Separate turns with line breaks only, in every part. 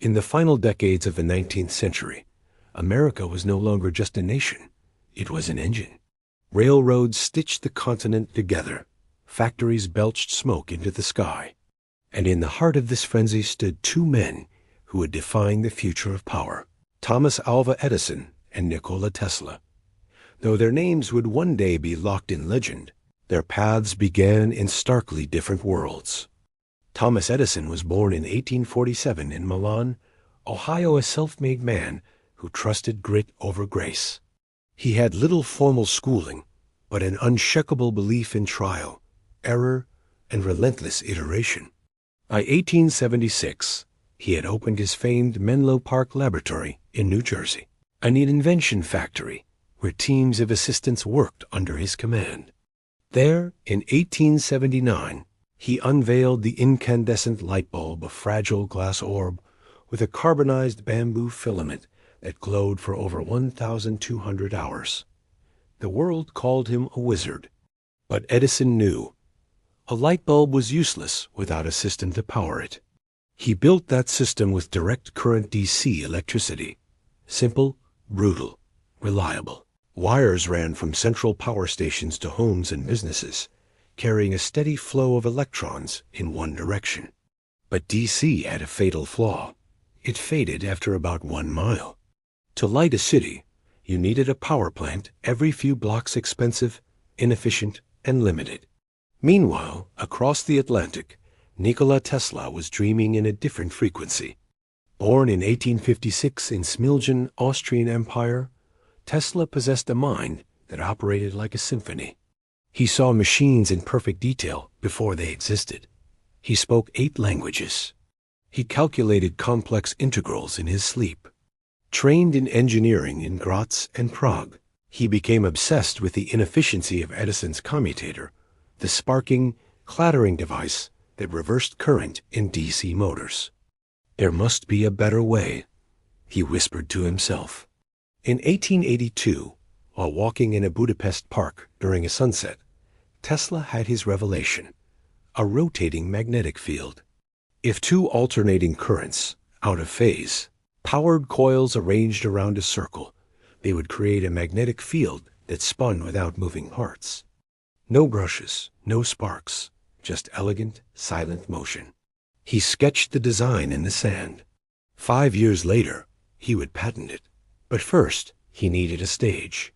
In the final decades of the 19th century, America was no longer just a nation. It was an engine. Railroads stitched the continent together. Factories belched smoke into the sky. And in the heart of this frenzy stood two men who would define the future of power: Thomas Alva Edison and Nikola Tesla. Though their names would one day be locked in legend, their paths began in starkly different worlds. Thomas Edison was born in 1847 in Milan, Ohio, a self-made man who trusted grit over grace. He had little formal schooling, but an unshakable belief in trial, error, and relentless iteration. By 1876, he had opened his famed Menlo Park Laboratory in New Jersey, an invention factory where teams of assistants worked under his command. There, in 1879, he unveiled the incandescent light bulb, a fragile glass orb with a carbonized bamboo filament that glowed for over 1,200 hours. The world called him a wizard, but Edison knew a light bulb was useless without a system to power it. He built that system with direct current DC electricity. Simple, brutal, reliable. Wires ran from central power stations to homes and businesses, carrying a steady flow of electrons in one direction. But DC had a fatal flaw. It faded after about 1 mile. To light a city, you needed a power plant every few blocks, expensive, inefficient, and limited. Meanwhile, across the Atlantic, Nikola Tesla was dreaming in a different frequency. Born in 1856 in Smiljan, Austrian Empire, Tesla possessed a mind that operated like a symphony. He saw machines in perfect detail before they existed. He spoke 8 languages. He calculated complex integrals in his sleep. Trained in engineering in Graz and Prague, he became obsessed with the inefficiency of Edison's commutator, the sparking, clattering device that reversed current in DC motors. There must be a better way, he whispered to himself. In 1882, while walking in a Budapest park during a sunset, Tesla had his revelation: a rotating magnetic field. If two alternating currents, out of phase, powered coils arranged around a circle, they would create a magnetic field that spun without moving parts. No brushes, no sparks, just elegant, silent motion. He sketched the design in the sand. 5 years later, he would patent it. But first, he needed a stage.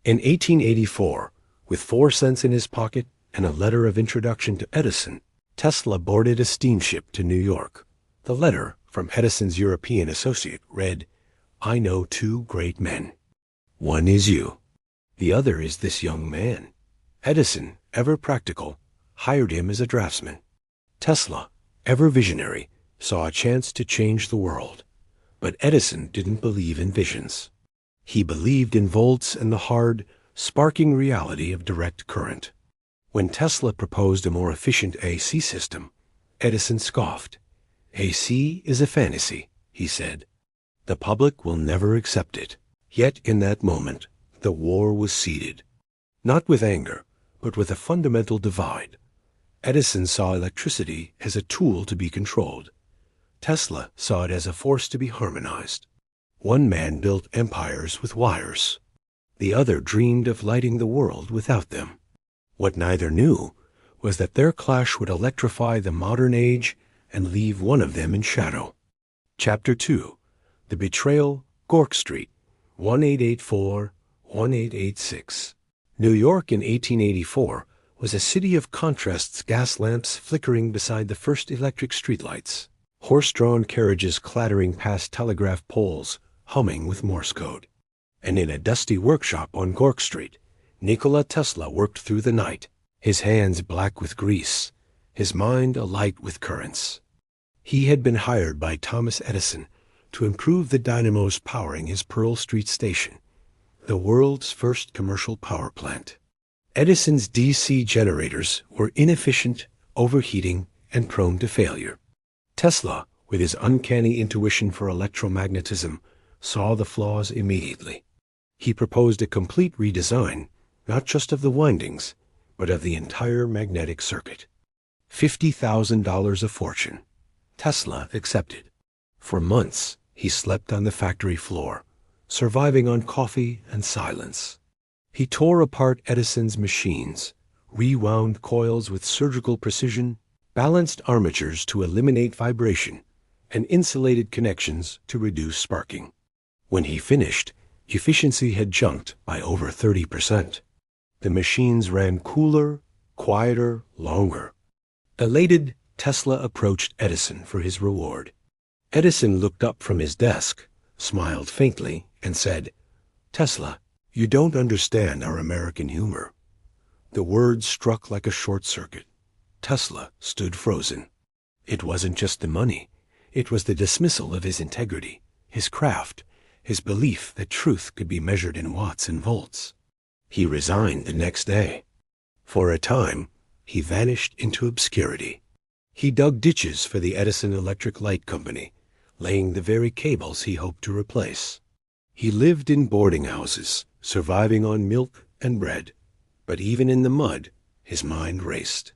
In 1884, with 4 cents in his pocket and a letter of introduction to Edison, Tesla boarded a steamship to New York. The letter from Edison's European associate read, "I know 2 great men. One is you. The other is this young man." Edison, ever practical, hired him as a draftsman. Tesla, ever visionary, saw a chance to change the world. But Edison didn't believe in visions. He believed in volts and the hard, sparking reality of direct current. When Tesla proposed a more efficient AC system, Edison scoffed. "AC is a fantasy," he said. "The public will never accept it." Yet in that moment, the war was seeded. Not with anger, but with a fundamental divide. Edison saw electricity as a tool to be controlled. Tesla saw it as a force to be harmonized. One man built empires with wires. The other dreamed of lighting the world without them. What neither knew was that their clash would electrify the modern age and leave one of them in shadow. Chapter 2. The Betrayal, Gork Street, 1884-1886. New York in 1884 was a city of contrasts, gas lamps flickering beside the first electric streetlights, horse-drawn carriages clattering past telegraph poles, humming with Morse code. And in a dusty workshop on Gork Street, Nikola Tesla worked through the night, his hands black with grease, his mind alight with currents. He had been hired by Thomas Edison to improve the dynamos powering his Pearl Street station, the world's first commercial power plant. Edison's DC generators were inefficient, overheating, and prone to failure. Tesla, with his uncanny intuition for electromagnetism, saw the flaws immediately. He proposed a complete redesign, not just of the windings, but of the entire magnetic circuit. $50,000 a fortune. Tesla accepted. For months, he slept on the factory floor, surviving on coffee and silence. He tore apart Edison's machines, rewound coils with surgical precision, balanced armatures to eliminate vibration, and insulated connections to reduce sparking. When he finished, efficiency had jumped by over 30%. The machines ran cooler, quieter, longer. Elated, Tesla approached Edison for his reward. Edison looked up from his desk, smiled faintly, and said, "Tesla, you don't understand our American humor." The words struck like a short circuit. Tesla stood frozen. It wasn't just the money. It was the dismissal of his integrity, his craft, his belief that truth could be measured in watts and volts. He resigned the next day. For a time, he vanished into obscurity. He dug ditches for the Edison Electric Light Company, laying the very cables he hoped to replace. He lived in boarding houses, surviving on milk and bread. But even in the mud, his mind raced.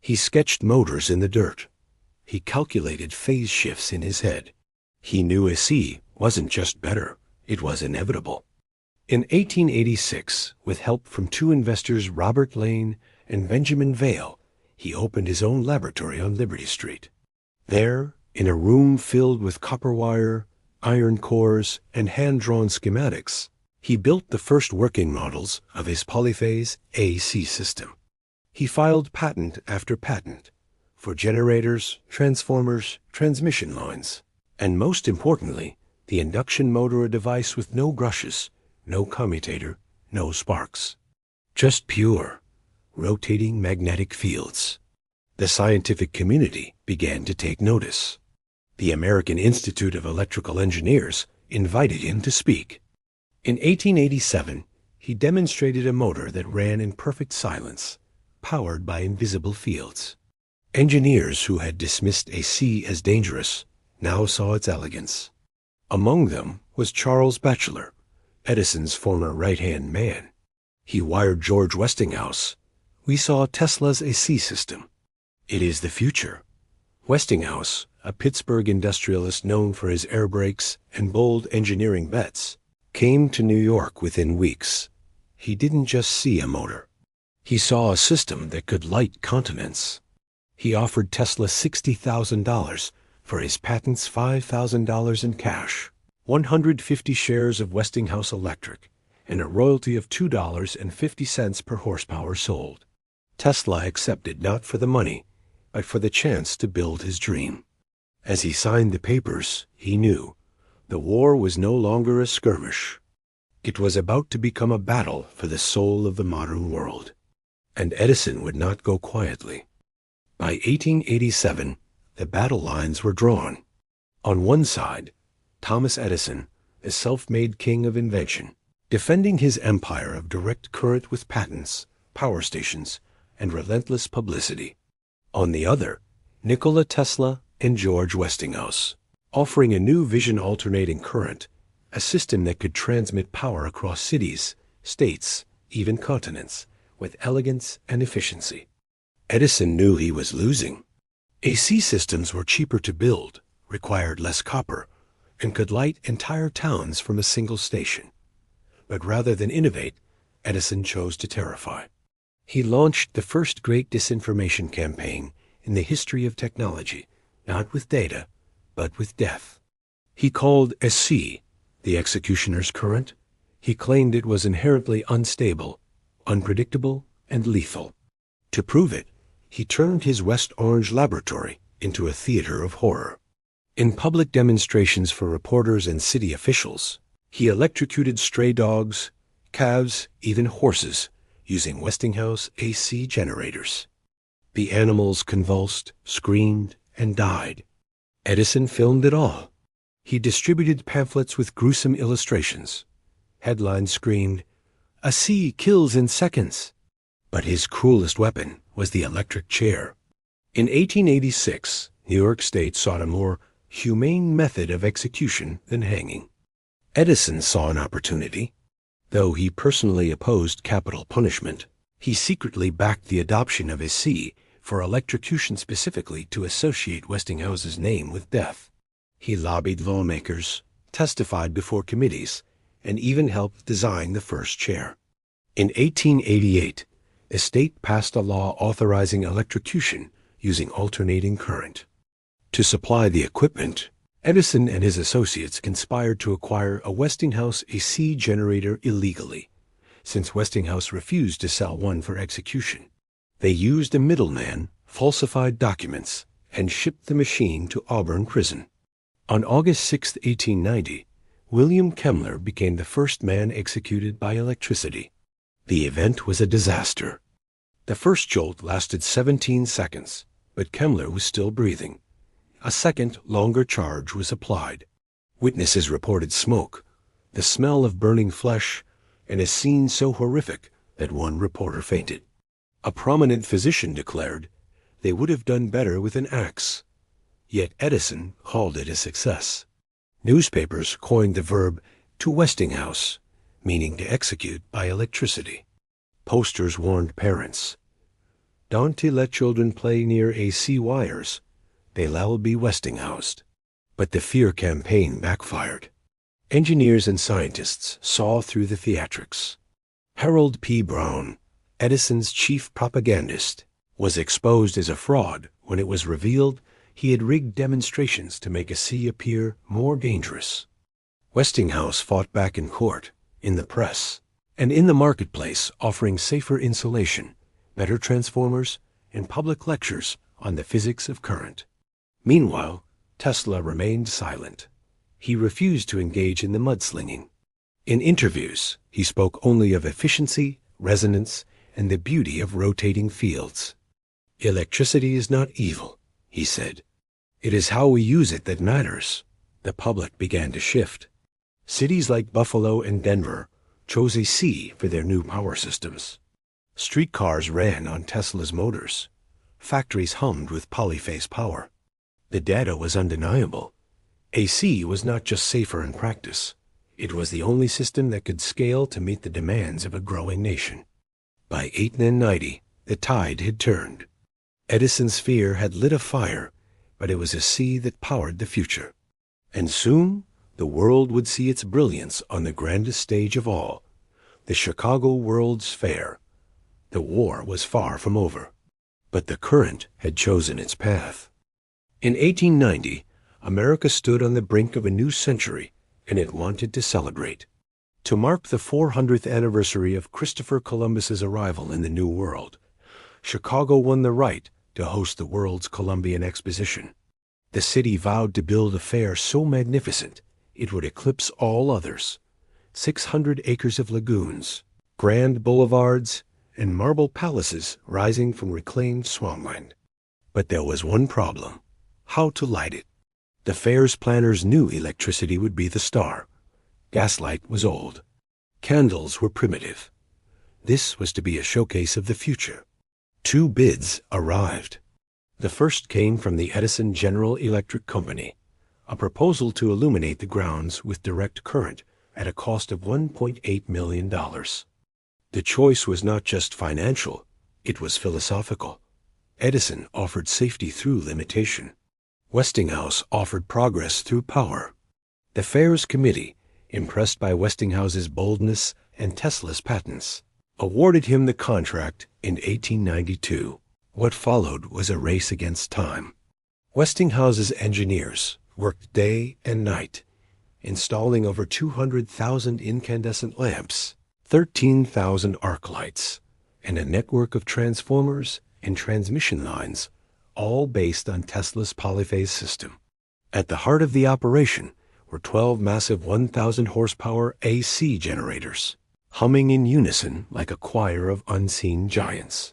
He sketched motors in the dirt. He calculated phase shifts in his head. He knew a C wasn't just better, it was inevitable. In 1886, with help from two investors, Robert Lane and Benjamin Vail, he opened his own laboratory on Liberty Street. There, in a room filled with copper wire, iron cores, and hand-drawn schematics, he built the first working models of his polyphase AC system. He filed patent after patent for generators, transformers, transmission lines, and most importantly, the induction motor, a device with no brushes, no commutator, no sparks. Just pure, rotating magnetic fields. The scientific community began to take notice. The American Institute of Electrical Engineers invited him to speak. In 1887, he demonstrated a motor that ran in perfect silence, powered by invisible fields. Engineers who had dismissed AC as dangerous now saw its elegance. Among them was Charles Batchelor, Edison's former right-hand man. He wired George Westinghouse. "We saw Tesla's AC system. It is the future." Westinghouse, a Pittsburgh industrialist known for his air brakes and bold engineering bets, came to New York within weeks. He didn't just see a motor. He saw a system that could light continents. He offered Tesla $60,000 for his patents, $5,000 in cash, 150 shares of Westinghouse Electric, and a royalty of $2.50 per horsepower sold. Tesla accepted not for the money, but for the chance to build his dream. As he signed the papers, he knew the war was no longer a skirmish. It was about to become a battle for the soul of the modern world. And Edison would not go quietly. By 1887, the battle lines were drawn. On one side, Thomas Edison, a self-made king of invention, defending his empire of direct current with patents, power stations, and relentless publicity. On the other, Nikola Tesla and George Westinghouse, offering a new vision, alternating current, a system that could transmit power across cities, states, even continents, with elegance and efficiency. Edison knew he was losing. AC systems were cheaper to build, required less copper, and could light entire towns from a single station. But rather than innovate, Edison chose to terrify. He launched the first great disinformation campaign in the history of technology, not with data, but with death. He called SC, the executioner's current. He claimed it was inherently unstable, unpredictable, and lethal. To prove it, he turned his West Orange laboratory into a theater of horror. In public demonstrations for reporters and city officials, he electrocuted stray dogs, calves, even horses, using Westinghouse AC generators. The animals convulsed, screamed, and died. Edison filmed it all. He distributed pamphlets with gruesome illustrations. Headlines screamed, "A C kills in seconds." But his cruelest weapon was the electric chair. In 1886, New York State sought a more humane method of execution than hanging. Edison saw an opportunity. Though he personally opposed capital punishment, he secretly backed the adoption of a C for electrocution, specifically to associate Westinghouse's name with death. He lobbied lawmakers, testified before committees, and even helped design the first chair. In 1888, a state passed a law authorizing electrocution using alternating current. To supply the equipment, Edison and his associates conspired to acquire a Westinghouse AC generator illegally, since Westinghouse refused to sell one for execution. They used a middleman, falsified documents, and shipped the machine to Auburn Prison. On August 6, 1890, William Kemmler became the first man executed by electricity. The event was a disaster. The first jolt lasted 17 seconds, but Kemmler was still breathing. A second, longer charge was applied. Witnesses reported smoke, the smell of burning flesh, and a scene so horrific that one reporter fainted. A prominent physician declared they would have done better with an axe. Yet Edison called it a success. Newspapers coined the verb to Westinghouse, meaning to execute by electricity. Posters warned parents, "Don't let children play near AC wires. They'll be Westinghoused." But the fear campaign backfired. Engineers and scientists saw through the theatrics. Harold P. Brown, Edison's chief propagandist, was exposed as a fraud when it was revealed he had rigged demonstrations to make AC appear more dangerous. Westinghouse fought back in court, in the press, and in the marketplace, offering safer insulation, better transformers, and public lectures on the physics of current. Meanwhile, Tesla remained silent. He refused to engage in the mudslinging. In interviews, he spoke only of efficiency, resonance, and the beauty of rotating fields. "Electricity is not evil," he said. "It is how we use it that matters." The public began to shift. Cities like Buffalo and Denver chose AC for their new power systems. Streetcars ran on Tesla's motors. Factories hummed with polyphase power. The data was undeniable. AC was not just safer in practice. It was the only system that could scale to meet the demands of a growing nation. By 1890, the tide had turned. Edison's fear had lit a fire, but it was a sea that powered the future. And soon, the world would see its brilliance on the grandest stage of all, the Chicago World's Fair. The war was far from over, but the current had chosen its path. In 1890, America stood on the brink of a new century, and it wanted to celebrate. To mark the 400th anniversary of Christopher Columbus's arrival in the New World, Chicago won the right to host the world's Columbian Exposition. The city vowed to build a fair so magnificent it would eclipse all others. 600 acres of lagoons, grand boulevards, and marble palaces rising from reclaimed swampland. But there was one problem: how to light it. The fair's planners knew electricity would be the star. Gaslight was old. Candles were primitive. This was to be a showcase of the future. 2 bids arrived. The first came from the Edison General Electric Company, a proposal to illuminate the grounds with direct current at a cost of $1.8 million. The choice was not just financial, it was philosophical. Edison offered safety through limitation. Westinghouse offered progress through power. The fair's committee, impressed by Westinghouse's boldness and Tesla's patents, awarded him the contract in 1892. What followed was a race against time. Westinghouse's engineers worked day and night, installing over 200,000 incandescent lamps, 13,000 arc lights, and a network of transformers and transmission lines, all based on Tesla's polyphase system. At the heart of the operation were 12 massive 1,000 horsepower AC generators, humming in unison like a choir of unseen giants.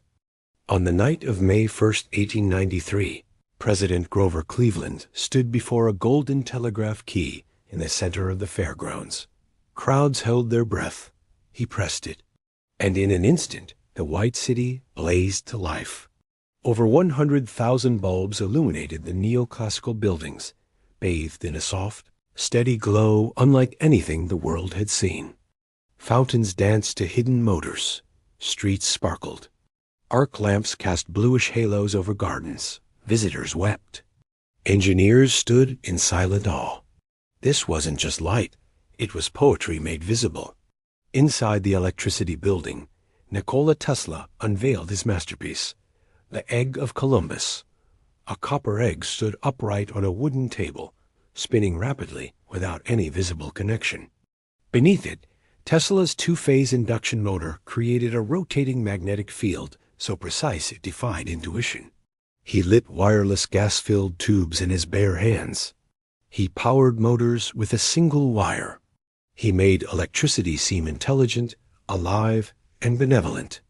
On the night of May 1, 1893, President Grover Cleveland stood before a golden telegraph key in the center of the fairgrounds. Crowds held their breath. He pressed it, and in an instant, the White City blazed to life. Over 100,000 bulbs illuminated the neoclassical buildings, bathed in a soft, steady glow unlike anything the world had seen. Fountains danced to hidden motors. Streets sparkled. Arc lamps cast bluish halos over gardens. Visitors wept. Engineers stood in silent awe. This wasn't just light, it was poetry made visible. Inside the electricity building, Nikola Tesla unveiled his masterpiece, the Egg of Columbus. A copper egg stood upright on a wooden table, spinning rapidly without any visible connection. Beneath it, Tesla's two-phase induction motor created a rotating magnetic field so precise it defied intuition. He lit wireless gas-filled tubes in his bare hands. He powered motors with a single wire. He made electricity seem intelligent, alive, and benevolent.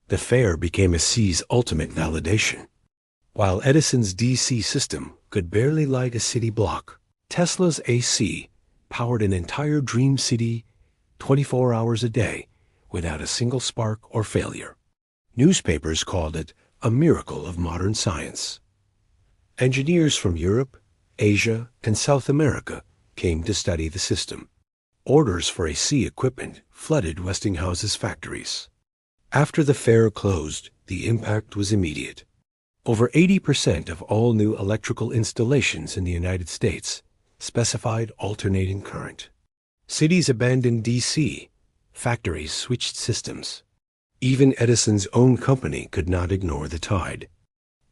The fair became a C's ultimate validation. While Edison's DC system could barely light a city block, Tesla's AC powered an entire dream city 24 hours a day without a single spark or failure. Newspapers called it a miracle of modern science. Engineers from Europe, Asia, and South America came to study the system. Orders for AC equipment flooded Westinghouse's factories. After the fair closed, the impact was immediate. Over 80% of all new electrical installations in the United States specified alternating current. Cities abandoned DC. Factories switched systems. Even Edison's own company could not ignore the tide.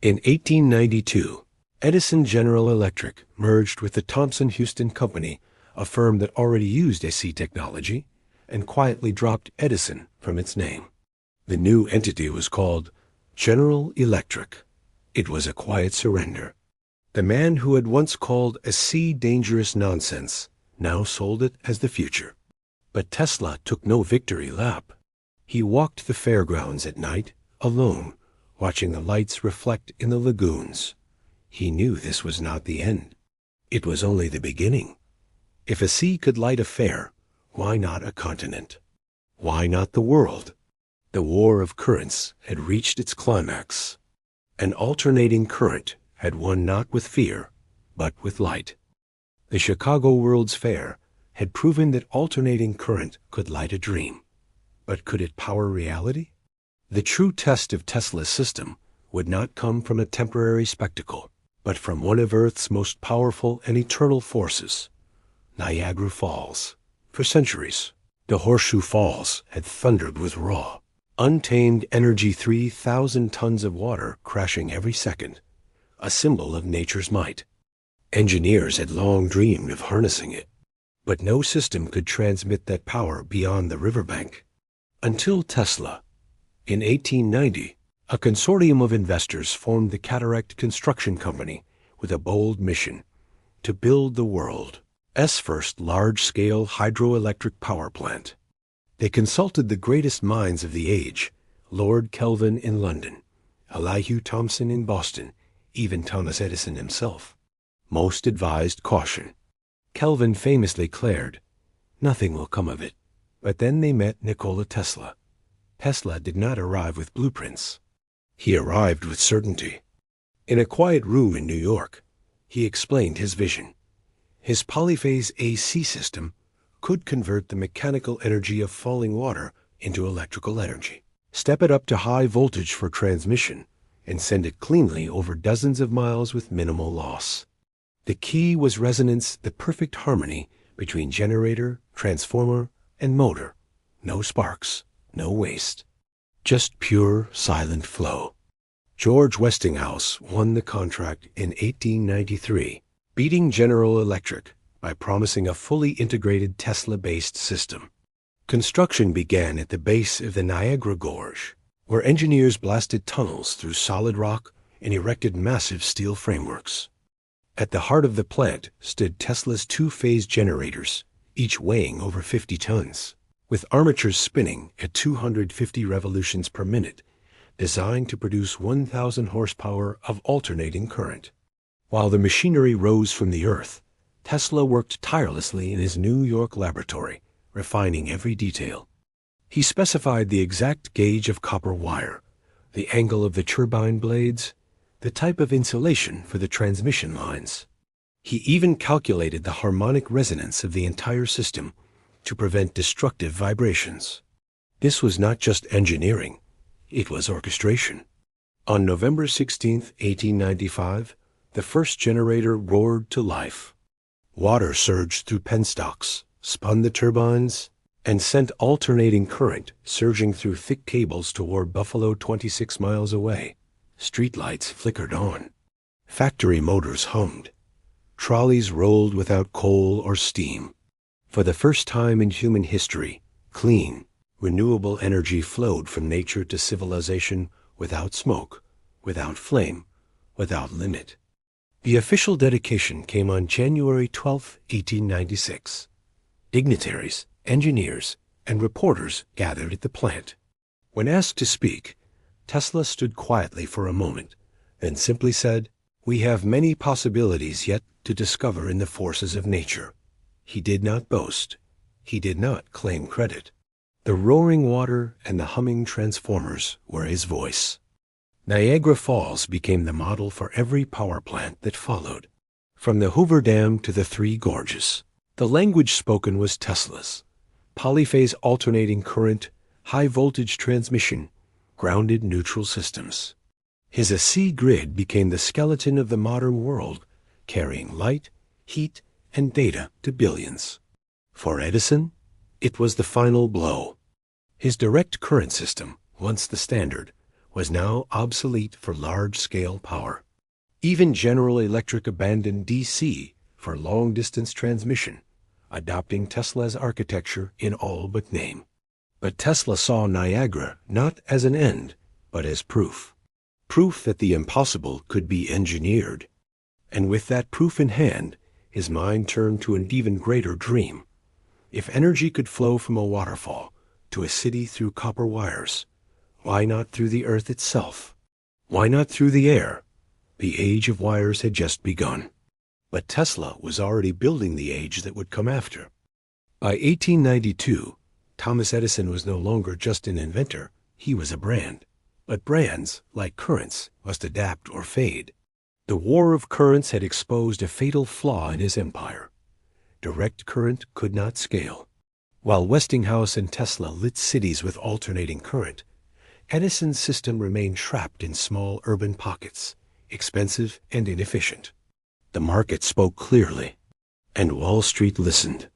In 1892, Edison General Electric merged with the Thomson-Houston Company, a firm that already used AC technology, and quietly dropped Edison from its name. The new entity was called General Electric. It was a quiet surrender. The man who had once called AC dangerous nonsense now sold it as the future. But Tesla took no victory lap. He walked the fairgrounds at night, alone, watching the lights reflect in the lagoons. He knew this was not the end. It was only the beginning. If a sea could light a fair, why not a continent? Why not the world? The war of currents had reached its climax. An alternating current had won not with fear, but with light. The Chicago World's Fair had proven that alternating current could light a dream. But could it power reality? The true test of Tesla's system would not come from a temporary spectacle, but from one of Earth's most powerful and eternal forces, Niagara Falls. For centuries, the Horseshoe Falls had thundered with raw, untamed energy, 3,000 tons of water crashing every second, a symbol of nature's might. Engineers had long dreamed of harnessing it, but no system could transmit that power beyond the riverbank. Until Tesla. In 1890, a consortium of investors formed the Cataract Construction Company with a bold mission to build the world's first large-scale hydroelectric power plant. They consulted the greatest minds of the age, Lord Kelvin in London, Elihu Thomson in Boston, even Thomas Edison himself. Most advised caution. Kelvin famously declared, "Nothing will come of it." But then they met Nikola Tesla. Tesla did not arrive with blueprints. He arrived with certainty. In a quiet room in New York, he explained his vision. His polyphase AC system could convert the mechanical energy of falling water into electrical energy, step it up to high voltage for transmission, and send it cleanly over dozens of miles with minimal loss. The key was resonance, the perfect harmony between generator, transformer, and motor. No sparks, no waste. Just pure, silent flow. George Westinghouse won the contract in 1893, beating General Electric by promising a fully integrated Tesla-based system. Construction began at the base of the Niagara Gorge, where engineers blasted tunnels through solid rock and erected massive steel frameworks. At the heart of the plant stood Tesla's two-phase generators, each weighing over 50 tons, with armatures spinning at 250 revolutions per minute, designed to produce 1,000 horsepower of alternating current. While the machinery rose from the earth, Tesla worked tirelessly in his New York laboratory, refining every detail. He specified the exact gauge of copper wire, the angle of the turbine blades, the type of insulation for the transmission lines. He even calculated the harmonic resonance of the entire system to prevent destructive vibrations. This was not just engineering, it was orchestration. On November 16, 1895, The first generator roared to life. Water surged through penstocks, spun the turbines, and sent alternating current surging through thick cables toward Buffalo 26 miles away. Streetlights flickered on. Factory motors hummed. Trolleys rolled without coal or steam. For the first time in human history, clean, renewable energy flowed from nature to civilization without smoke, without flame, without limit. The official dedication came on January 12, 1896. Dignitaries, engineers, and reporters gathered at the plant. When asked to speak, Tesla stood quietly for a moment, then simply said, "We have many possibilities yet to discover in the forces of nature." He did not boast. He did not claim credit. The roaring water and the humming transformers were his voice. Niagara Falls became the model for every power plant that followed. From the Hoover Dam to the Three Gorges, the language spoken was Tesla's. Polyphase alternating current, high-voltage transmission, grounded neutral systems. His AC grid became the skeleton of the modern world, carrying light, heat, and data to billions. For Edison, it was the final blow. His direct current system, once the standard, was now obsolete for large-scale power. Even General Electric abandoned DC for long-distance transmission, adopting Tesla's architecture in all but name. But Tesla saw Niagara not as an end, but as proof. Proof that the impossible could be engineered. And with that proof in hand, his mind turned to an even greater dream. If energy could flow from a waterfall to a city through copper wires, why not through the earth itself? Why not through the air? The age of wires had just begun. But Tesla was already building the age that would come after. By 1892, Thomas Edison was no longer just an inventor, he was a brand. But brands, like currents, must adapt or fade. The war of currents had exposed a fatal flaw in his empire. Direct current could not scale. While Westinghouse and Tesla lit cities with alternating current, Edison's system remained trapped in small urban pockets, expensive and inefficient. The market spoke clearly, and Wall Street listened.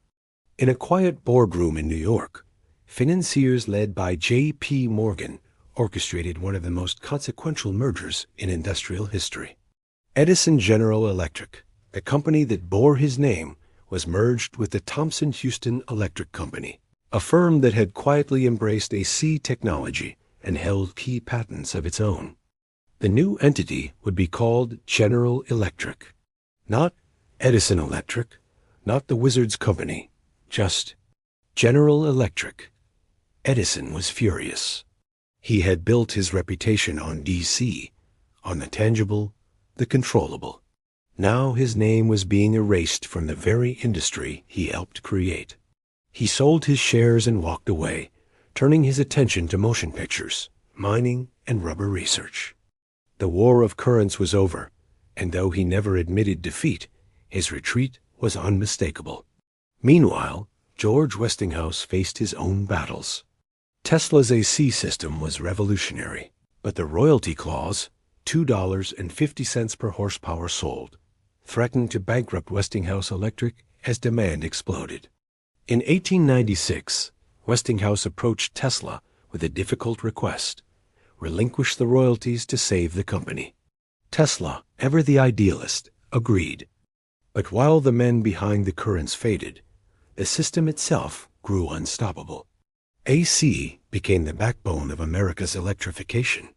In a quiet boardroom in New York, financiers led by J.P. Morgan orchestrated one of the most consequential mergers in industrial history. Edison General Electric, the company that bore his name, was merged with the Thomson-Houston Electric Company, a firm that had quietly embraced AC technology and held key patents of its own. The new entity would be called General Electric. Not Edison Electric, not the Wizard's Company, just General Electric. Edison was furious. He had built his reputation on DC, on the tangible, the controllable. Now his name was being erased from the very industry he helped create. He sold his shares and walked away, turning his attention to motion pictures, mining, and rubber research. The war of currents was over, and though he never admitted defeat, his retreat was unmistakable. Meanwhile, George Westinghouse faced his own battles. Tesla's AC system was revolutionary, but the royalty clause, $2.50 per horsepower sold, threatened to bankrupt Westinghouse Electric as demand exploded. In 1896, Westinghouse approached Tesla with a difficult request: relinquish the royalties to save the company. Tesla, ever the idealist, agreed. But while the men behind the currents faded, the system itself grew unstoppable. AC became the backbone of America's electrification.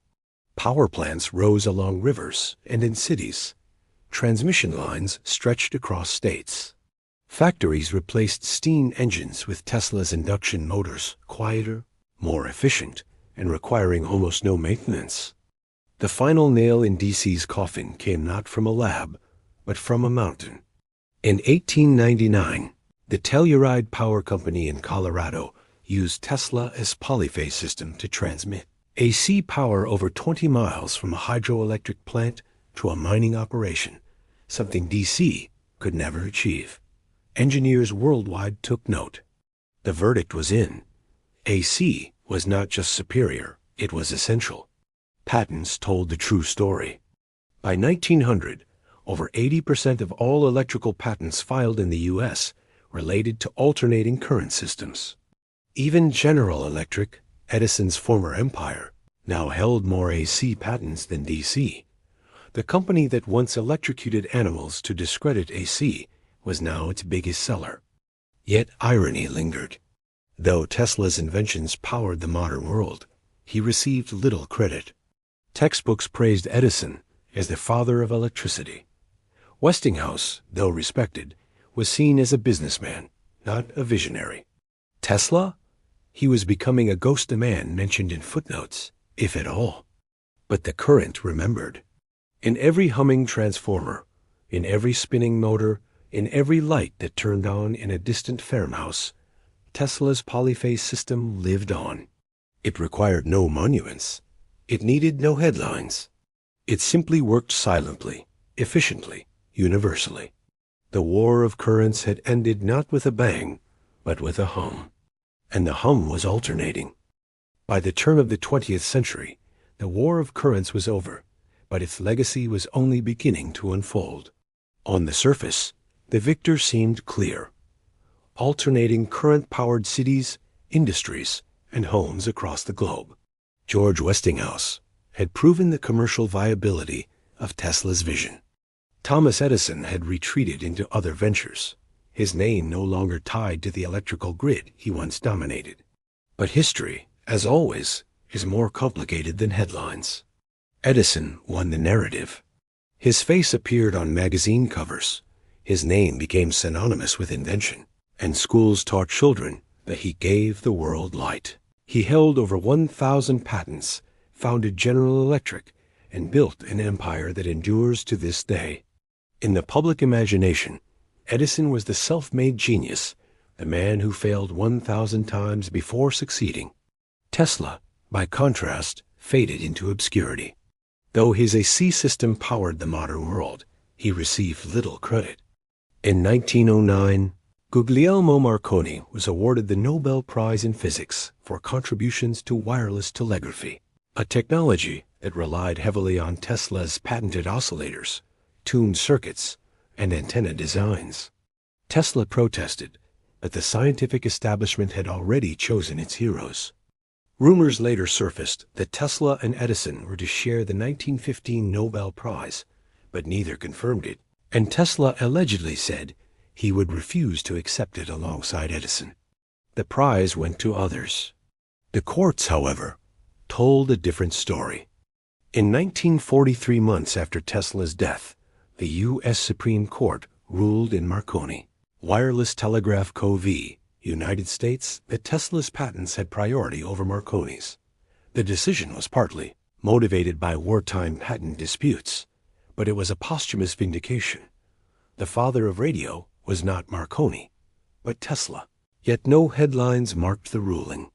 Power plants rose along rivers and in cities. Transmission lines stretched across states. Factories replaced steam engines with Tesla's induction motors, quieter, more efficient, and requiring almost no maintenance. The final nail in DC's coffin came not from a lab, but from a mountain. In 1899, the Telluride Power Company in Colorado used Tesla's polyphase system to transmit AC power over 20 miles from a hydroelectric plant to a mining operation, something DC could never achieve. Engineers worldwide took note. The verdict was in. AC was not just superior, it was essential. Patents told the true story. By 1900, Over 80% of all electrical patents filed in the U.S. related to alternating current systems. Even General Electric, Edison's former empire, now held more AC patents than DC. The company that once electrocuted animals to discredit AC was now its biggest seller. Yet irony lingered. Though Tesla's inventions powered the modern world, he received little credit. Textbooks praised Edison as the father of electricity. Westinghouse, though respected, was seen as a businessman, not a visionary. Tesla? He was becoming a ghost of man mentioned in footnotes, if at all. But the current remembered. In every humming transformer, in every spinning motor, in every light that turned on in a distant farmhouse, Tesla's polyphase system lived on. It required no monuments. It needed no headlines. It simply worked silently, efficiently, universally. The war of currents had ended not with a bang, but with a hum. And the hum was alternating. By the turn of the 20th century, the war of currents was over, but its legacy was only beginning to unfold. On the surface, the victor seemed clear. Alternating current-powered cities, industries, and homes across the globe. George Westinghouse had proven the commercial viability of Tesla's vision. Thomas Edison had retreated into other ventures, his name no longer tied to the electrical grid he once dominated. But history, as always, is more complicated than headlines. Edison won the narrative. His face appeared on magazine covers. His name became synonymous with invention, and schools taught children that he gave the world light. He held over 1,000 patents, founded General Electric, and built an empire that endures to this day. In the public imagination, Edison was the self-made genius, the man who failed 1,000 times before succeeding. Tesla, by contrast, faded into obscurity. Though his AC system powered the modern world, he received little credit. In 1909, Guglielmo Marconi was awarded the Nobel Prize in Physics for contributions to wireless telegraphy, a technology that relied heavily on Tesla's patented oscillators, tuned circuits, and antenna designs. Tesla protested, but the scientific establishment had already chosen its heroes. Rumors later surfaced that Tesla and Edison were to share the 1915 Nobel Prize, but neither confirmed it, and Tesla allegedly said he would refuse to accept it alongside Edison. The prize went to others. The courts, however, told a different story. In 1943, months after Tesla's death, the U.S. Supreme Court ruled in Marconi, Wireless Telegraph Co. v. United States, that Tesla's patents had priority over Marconi's. The decision was partly motivated by wartime patent disputes, but it was a posthumous vindication. The father of radio was not Marconi, but Tesla. Yet no headlines marked the ruling.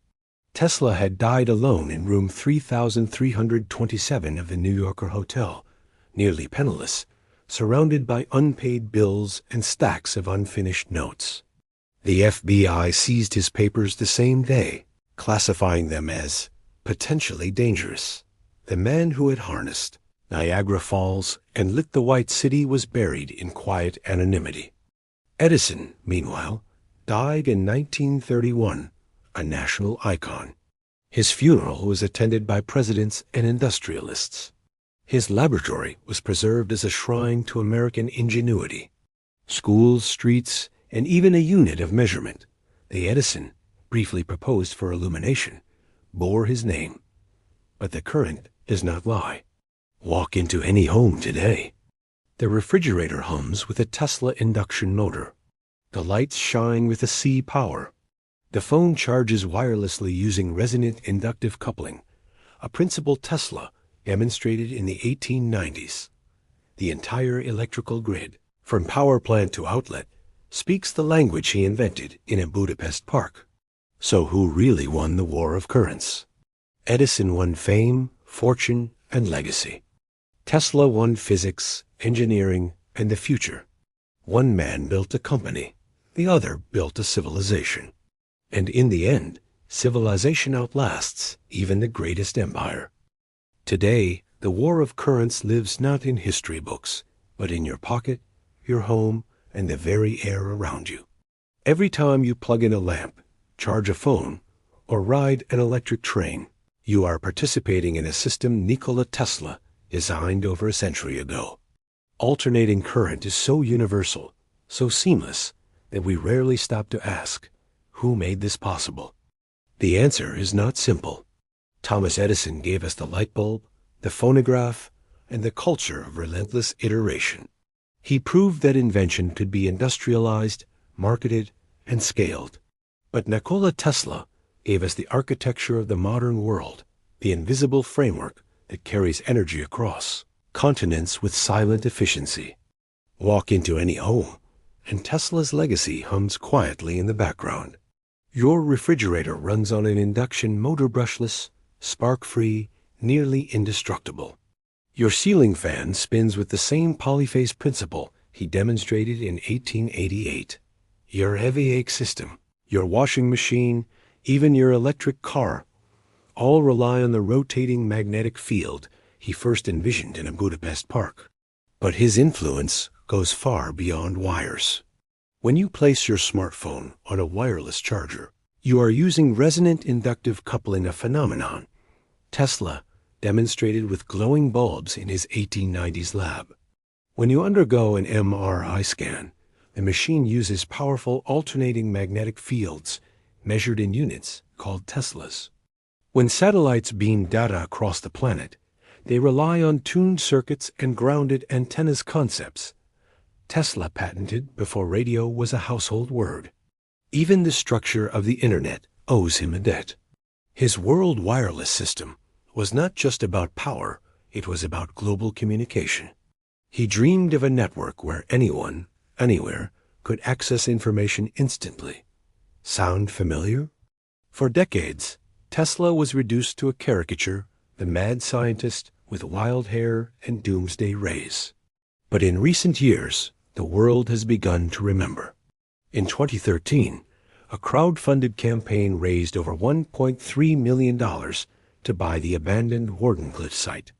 Tesla had died alone in room 3327 of the New Yorker hotel, nearly penniless, surrounded by unpaid bills and stacks of unfinished notes. The FBI seized his papers the same day, classifying them as potentially dangerous. The man who had harnessed Niagara Falls and lit the White City was buried in quiet anonymity. Edison, meanwhile, died in 1931, a national icon. His funeral was attended by presidents and industrialists. His laboratory was preserved as a shrine to American ingenuity. Schools, streets, and even a unit of measurement, the Edison, briefly proposed for illumination, bore his name. But the current does not lie. Walk into any home today. The refrigerator hums with a Tesla induction motor. The lights shine with a C power. The phone charges wirelessly using resonant inductive coupling, a principle Tesla demonstrated in the 1890s. The entire electrical grid, from power plant to outlet, speaks the language he invented in a Budapest park. So who really won the war of currents? Edison won fame, fortune, and legacy. Tesla won physics, engineering, and the future. One man built a company, the other built a civilization. And in the end, civilization outlasts even the greatest empire. Today, the war of currents lives not in history books, but in your pocket, your home, and the very air around you. Every time you plug in a lamp, charge a phone, or ride an electric train, you are participating in a system Nikola Tesla designed over a century ago. Alternating current is so universal, so seamless, that we rarely stop to ask, who made this possible? The answer is not simple. Thomas Edison gave us the light bulb, the phonograph, and the culture of relentless iteration. He proved that invention could be industrialized, marketed, and scaled. But Nikola Tesla gave us the architecture of the modern world, the invisible framework that carries energy across continents with silent efficiency. Walk into any home, and Tesla's legacy hums quietly in the background. Your refrigerator runs on an induction motor, brushless, spark-free, nearly indestructible. Your ceiling fan spins with the same polyphase principle he demonstrated in 1888. Your heavy-age system, your washing machine, even your electric car, all rely on the rotating magnetic field he first envisioned in a Budapest park. But his influence goes far beyond wires. When you place your smartphone on a wireless charger, you are using resonant inductive coupling, a phenomenon Tesla demonstrated with glowing bulbs in his 1890s lab. When you undergo an MRI scan, the machine uses powerful alternating magnetic fields measured in units called Teslas. When satellites beam data across the planet, they rely on tuned circuits and grounded antennas, concepts Tesla patented before radio was a household word. Even the structure of the internet owes him a debt. His world wireless system was not just about power, it was about global communication. He dreamed of a network where anyone, anywhere, could access information instantly. Sound familiar? For decades, Tesla was reduced to a caricature, the mad scientist with wild hair and doomsday rays. But in recent years, the world has begun to remember. In 2013, a crowd-funded campaign raised over $1.3 million to buy the abandoned Wardenclyffe site.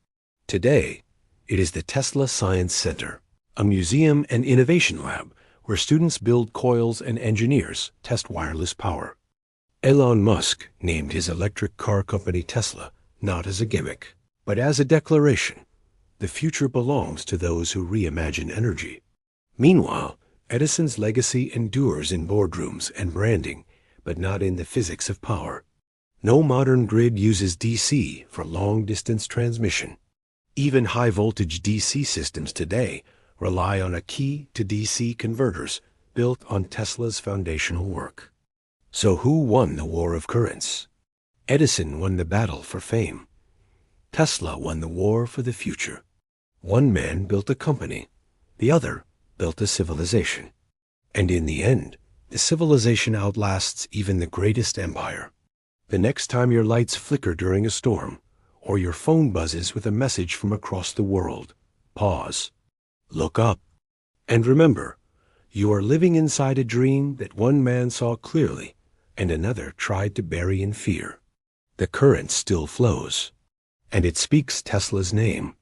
Today, it is the Tesla Science Center, a museum and innovation lab where students build coils and engineers test wireless power. Elon Musk named his electric car company Tesla not as a gimmick, but as a declaration. The future belongs to those who reimagine energy. Meanwhile, Edison's legacy endures in boardrooms and branding, but not in the physics of power. No modern grid uses DC for long-distance transmission. Even high-voltage DC systems today rely on a key-to-DC converters built on Tesla's foundational work. So who won the war of currents? Edison won the battle for fame. Tesla won the war for the future. One man built a company, the other built a civilization. And in the end, the civilization outlasts even the greatest empire. The next time your lights flicker during a storm, or your phone buzzes with a message from across the world, pause, look up, and remember, you are living inside a dream that one man saw clearly and another tried to bury in fear. The current still flows, and it speaks Tesla's name.